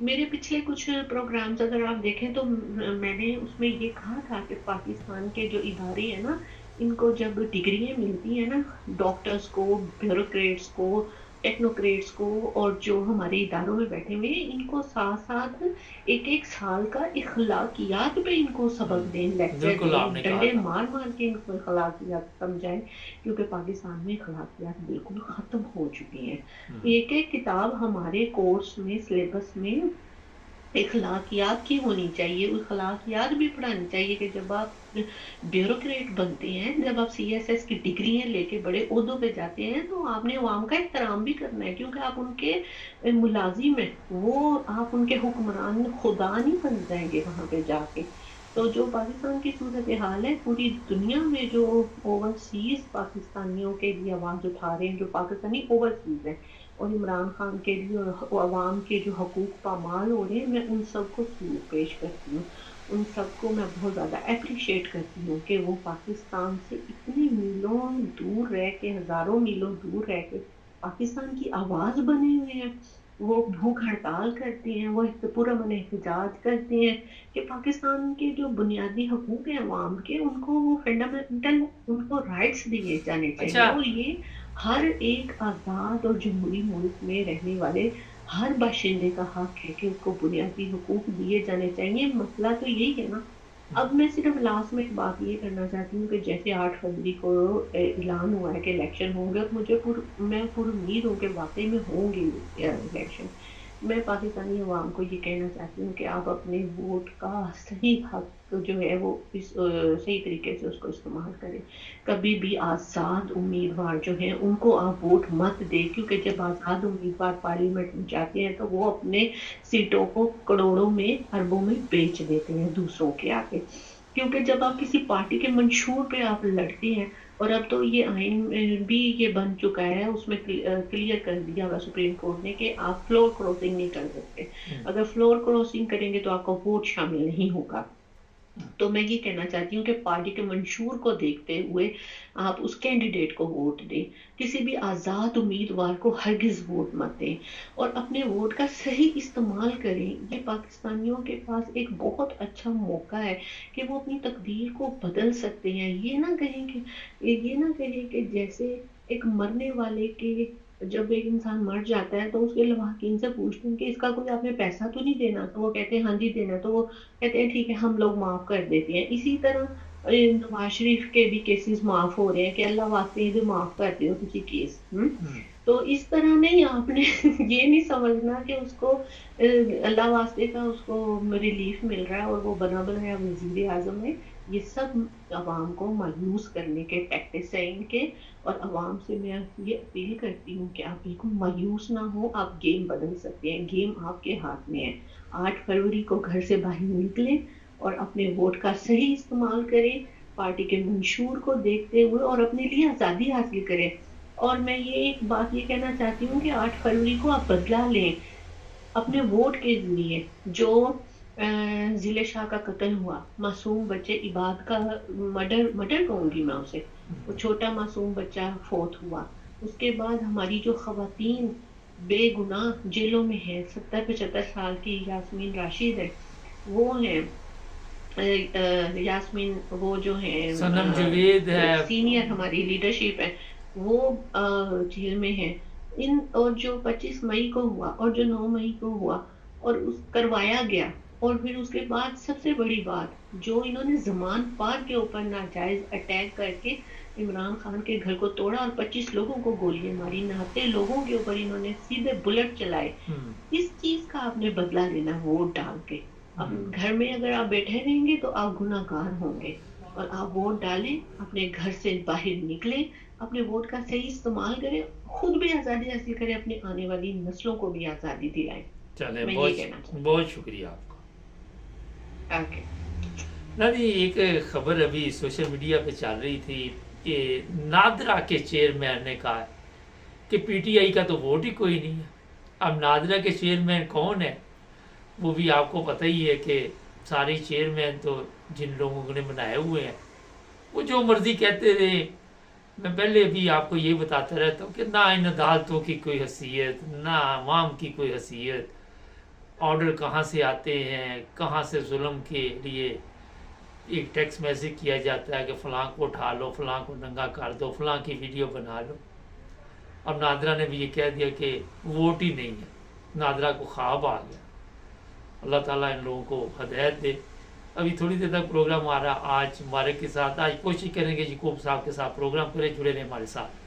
میرے پچھلے کچھ پروگرامز اگر آپ دیکھیں تو میں نے اس میں یہ کہا تھا کہ پاکستان کے جو ادارے ہیں نا، ان کو جب ڈگریاں ملتی ہیں نا، ڈاکٹرز کو، بیوروکریٹس کو، ٹیکنوکریٹس کو، اور جو ہمارے اداروں میں بیٹھے ہوئے ہیں، ان کو ساتھ ساتھ ایک ایک سال کا اخلاقیات پہ ان کو سبق دیں، لیکچر بالکل دیں، آپ نے کہا ڈنڈے تھا. مار مار کے ان کو اخلاقیات سمجھائیں، کیونکہ پاکستان میں اخلاقیات بالکل ختم ہو چکی ہیں. ایک ایک کتاب ہمارے کورس میں، سلیبس میں اخلاقیات کی ہونی چاہیے. اخلاقیات بھی پڑھانی چاہیے کہ جب آپ بیوروکریٹ بنتے ہیں، جب آپ CSS کی ڈگریاں لے کے بڑے عہدوں پہ جاتے ہیں، تو آپ نے عوام کا احترام بھی کرنا ہے، کیونکہ آپ ان کے ملازم ہیں، وہ آپ ان کے حکمران خدا نہیں بن جائیں گے وہاں پہ جا کے. تو جو پاکستان کی صورتحال ہے، پوری دنیا میں جو اوورسیز پاکستانیوں کے لیے آواز اٹھا رہے ہیں، جو پاکستانی اوورسیز ہیں، اور عمران خان کے لیے اور عوام کے جو حقوق پامال ہو رہے ہیں، میں ان سب کو سلوک پیش کرتی ہوں. ان سب کو میں بہت زیادہ اپریشیٹ کرتی ہوں کہ وہ پاکستان سے اتنی میلوں دور رہ کے، ہزاروں میلوں دور رہ کے پاکستان کی آواز بنے ہوئے ہیں. وہ بھوک ہڑتال کرتے ہیں، وہ پرامن احتجاج کرتے ہیں کہ پاکستان کے جو بنیادی حقوق ہیں عوام کے، ان کو وہ فنڈامنٹل ان کو رائٹس دیے جانے چاہیے. اچھا. اور یہ ہر ایک آزاد اور جمہوری ملک میں رہنے والے ہر باشندے کا حق ہے کہ اس کو بنیادی حقوق دیے جانے چاہیے. مسئلہ تو یہی ہے نا. اب میں صرف لاسٹ میں ایک بات یہ کرنا چاہتی ہوں کہ جیسے 8 فروری کو اعلان ہوا ہے کہ الیکشن ہوں گے، اور میں پر امید ہوں کہ واقعی میں ہوں گے الیکشن. میں پاکستانی عوام کو یہ کہنا چاہتی ہوں کہ آپ اپنے ووٹ کا صحیح حق جو ہے وہ صحیح طریقے سے اس کو استعمال کریں. کبھی بھی آزاد امیدوار جو ہیں ان کو آپ ووٹ مت دیں، کیونکہ جب آزاد امیدوار پارلیمنٹ میں جاتے ہیں تو وہ اپنے سیٹوں کو کروڑوں میں، اربوں میں بیچ دیتے ہیں دوسروں کے آگے. کیونکہ جب آپ کسی پارٹی کے منشور پہ آپ لڑتے ہیں، اور اب تو یہ آئین بھی یہ بن چکا ہے، اس میں کلیئر کر دیا ہوا سپریم کورٹ نے کہ آپ فلور کراسنگ نہیں کر سکتے. اگر فلور کراسنگ کریں گے تو آپ کا ووٹ شامل نہیں ہوگا. تو میں یہ کہنا چاہتی ہوں کہ پارٹی کے منشور کو دیکھتے ہوئے آپ اس کینڈیڈیٹ کو ووٹ دیں، کسی بھی آزاد امیدوار کو ہرگز ووٹ مت دیں، اور اپنے ووٹ کا صحیح استعمال کریں. یہ پاکستانیوں کے پاس ایک بہت اچھا موقع ہے کہ وہ اپنی تقدیر کو بدل سکتے ہیں. یہ نہ کہیں کہ جیسے ایک مرنے والے کے، جب ایک انسان مر جاتا ہے تو اس کے لواحقین سے پوچھتے ہیں کہ اس کا کوئی آپ نے پیسہ تو نہیں دینا، تو وہ کہتے ہیں ہاں جی دینا، تو وہ کہتے ہیں ٹھیک ہے ہم لوگ معاف کر دیتے ہیں. اسی طرح نواز شریف کے بھی کیسز معاف ہو رہے ہیں کہ اللہ واسطے یہ بھی معاف کر دیو کسی کیس. تو اس طرح نہیں، آپ نے یہ نہیں سمجھنا کہ اس کو اللہ واسطے کا اس کو ریلیف مل رہا ہے اور وہ بنا بنایا وزیر اعظم ہے. یہ سب عوام کو مایوس کرنے کے ٹیکٹکس ہیں ان کے. اور عوام سے میں یہ اپیل کرتی ہوں کہ آپ بالکل مایوس نہ ہو، آپ گیم بدل سکتے ہیں، گیم آپ کے ہاتھ میں ہے. 8 فروری کو گھر سے باہر نکلیں اور اپنے ووٹ کا صحیح استعمال کریں، پارٹی کے منشور کو دیکھتے ہوئے، اور اپنے لیے آزادی حاصل کریں. اور میں یہ ایک بات یہ کہنا چاہتی ہوں کہ 8 فروری کو آپ بدلا لیں اپنے ووٹ کے لیے. جو ضلع شاہ کا قتل ہوا، معصوم بچے عباد کا مرڈر کہوں گی میں اسے، وہ چھوٹا معصوم بچہ فوت ہوا. اس کے بعد ہماری جو خواتین بے گناہ جیلوں میں ہیں، 70-75 سال کی یاسمین راشد ہے، وہ ہیں یاسمین، وہ جو ہیں سنم جاوید ہے. سینئر ہماری لیڈرشپ ہے، وہ جیل میں ہیں. اور جو 25 مئی کو ہوا اور جو 9 مئی کو ہوا اور اس کروایا گیا، اور پھر اس کے بعد سب سے بڑی بات جو انہوں نے زمان پار کے اوپر ناجائز اٹیک کر کے عمران خان کے گھر کو توڑا اور 25 لوگوں کو گولیاں ماری، نہاتے لوگوں کے اوپر انہوں نے سیدھے بلٹ چلائے. اس چیز کا آپ نے بدلہ لینا ووٹ ڈال کے. اب گھر میں اگر آپ بیٹھے رہیں گے تو آپ گناہ گار ہوں گے، اور آپ ووٹ ڈالیں، اپنے گھر سے باہر نکلیں، اپنے ووٹ کا صحیح استعمال کریں، خود بھی آزادی حاصل کریں، اپنے آنے والی نسلوں کو بھی آزادی دلائیں. چلیں، میں یہ کہنا چاہتی بہت شکریہ آپ کا. اوکے. جی، ایک خبر ابھی سوشل میڈیا پہ چل رہی تھی کہ نادرا کے چیئرمین نے کہا کہ PTI کا تو ووٹ ہی کوئی نہیں ہے. اب نادرا کے چیئرمین کون ہے وہ بھی آپ کو پتہ ہی ہے کہ سارے چیئرمین تو جن لوگوں نے بنائے ہوئے ہیں وہ جو مرضی کہتے رہے. میں پہلے بھی آپ کو یہ بتاتا رہتا ہوں کہ نہ ان عدالتوں کی کوئی حیثیت، نہ عوام کی کوئی حیثیت. آرڈر کہاں سے آتے ہیں، کہاں سے ظلم کے لیے ایک ٹیکسٹ میسیج کیا جاتا ہے کہ فلاں کو اٹھا لو، فلاں کو ننگا کر دو، فلاں کی ویڈیو بنا لو. اب نادرہ نے بھی یہ کہہ دیا کہ ووٹ ہی نہیں ہے، نادرہ کو خواب آ گیا. اللہ تعالیٰ ان لوگوں کو ہدایت دے. ابھی تھوڑی دیر تک پروگرام آ رہا ہے آج مبارک کے ساتھ. آج کوشش کریں گے یعقوب صاحب کے ساتھ پروگرام کریں، جڑے رہیں ہمارے ساتھ.